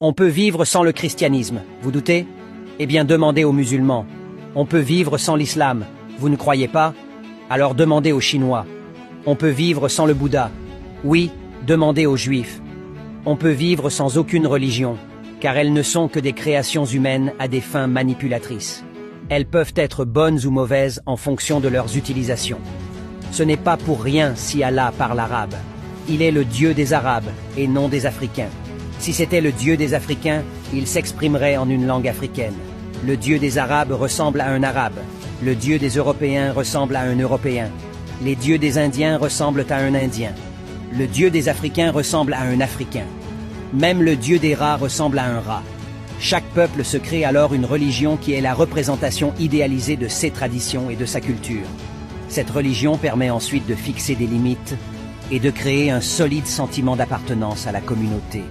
On peut vivre sans le christianisme, vous doutez? Eh bien demandez aux musulmans. On peut vivre sans l'islam, vous ne croyez pas? Alors demandez aux Chinois. On peut vivre sans le Bouddha. Oui, demandez aux Juifs. On peut vivre sans aucune religion, car elles ne sont que des créations humaines à des fins manipulatrices. Elles peuvent être bonnes ou mauvaises en fonction de leurs utilisations. Ce n'est pas pour rien si Allah parle arabe. Il est le Dieu des Arabes et non des Africains. Si c'était le Dieu des Africains, il s'exprimerait en une langue africaine. Le Dieu des Arabes ressemble à un Arabe. Le Dieu des Européens ressemble à un Européen. Les dieux des Indiens ressemblent à un Indien. Le Dieu des Africains ressemble à un Africain. Même le Dieu des rats ressemble à un rat. Chaque peuple se crée alors une religion qui est la représentation idéalisée de ses traditions et de sa culture. Cette religion permet ensuite de fixer des limites et de créer un solide sentiment d'appartenance à la communauté.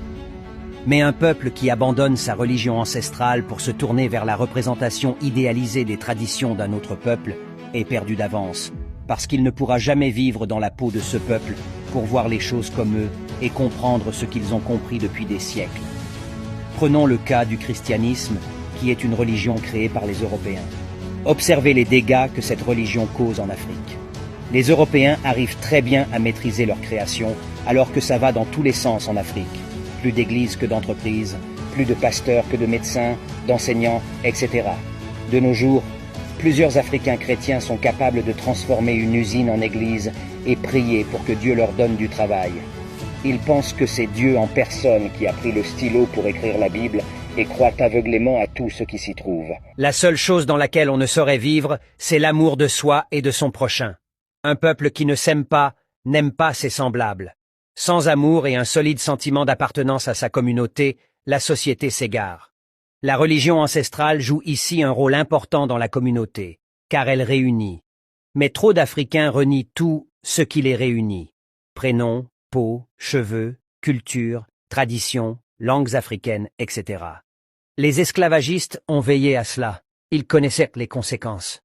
Mais un peuple qui abandonne sa religion ancestrale pour se tourner vers la représentation idéalisée des traditions d'un autre peuple est perdu d'avance, parce qu'il ne pourra jamais vivre dans la peau de ce peuple pour voir les choses comme eux et comprendre ce qu'ils ont compris depuis des siècles. Prenons le cas du christianisme, qui est une religion créée par les Européens. Observez les dégâts que cette religion cause en Afrique. Les Européens arrivent très bien à maîtriser leur création, alors que ça va dans tous les sens en Afrique. Plus d'églises que d'entreprises, plus de pasteurs que de médecins, d'enseignants, etc. De nos jours, plusieurs Africains chrétiens sont capables de transformer une usine en église et prier pour que Dieu leur donne du travail. Ils pensent que c'est Dieu en personne qui a pris le stylo pour écrire la Bible et croient aveuglément à tout ce qui s'y trouve. La seule chose dans laquelle on ne saurait vivre, c'est l'amour de soi et de son prochain. Un peuple qui ne s'aime pas, n'aime pas ses semblables. Sans amour et un solide sentiment d'appartenance à sa communauté, la société s'égare. La religion ancestrale joue ici un rôle important dans la communauté, car elle réunit. Mais trop d'Africains renient tout ce qui les réunit. Prénoms, peau, cheveux, culture, traditions, langues africaines, etc. Les esclavagistes ont veillé à cela. Ils connaissaient les conséquences.